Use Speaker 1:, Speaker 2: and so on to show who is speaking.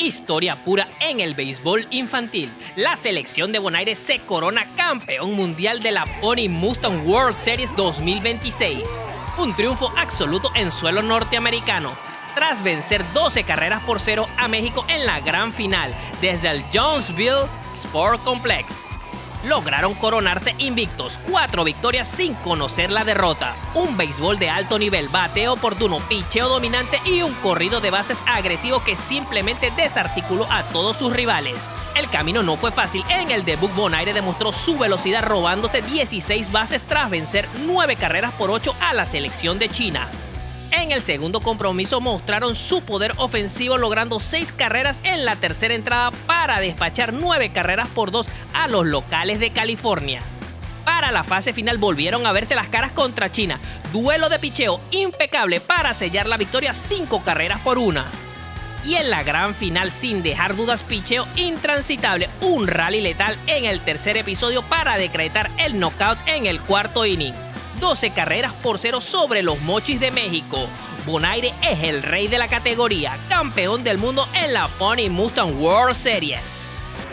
Speaker 1: Historia pura en el béisbol infantil. La selección de Bonaire se corona campeón mundial de la Pony Mustang World Series 2026. Un triunfo absoluto en suelo norteamericano, tras vencer 12 carreras por 0 a México en la gran final desde el Jonesville Sport Complex. Lograron coronarse invictos, 4 victorias sin conocer la derrota, un béisbol de alto nivel, bateo oportuno, picheo dominante y un corrido de bases agresivo que simplemente desarticuló a todos sus rivales. El camino no fue fácil. En el debut, Bonaire demostró su velocidad robándose 16 bases tras vencer 9 carreras por 8 a la selección de China. En el segundo compromiso mostraron su poder ofensivo logrando 6 carreras en la tercera entrada para despachar 9 carreras por 2 a los locales de California. Para la fase final volvieron a verse las caras contra China. Duelo de picheo impecable para sellar la victoria 5 carreras por 1. Y en la gran final, sin dejar dudas, picheo intransitable, un rally letal en el tercer episodio para decretar el knockout en el cuarto inning. 12 carreras por 0 sobre los Mochis de México. Bonaire es el rey de la categoría, campeón del mundo en la Pony Mustang World Series.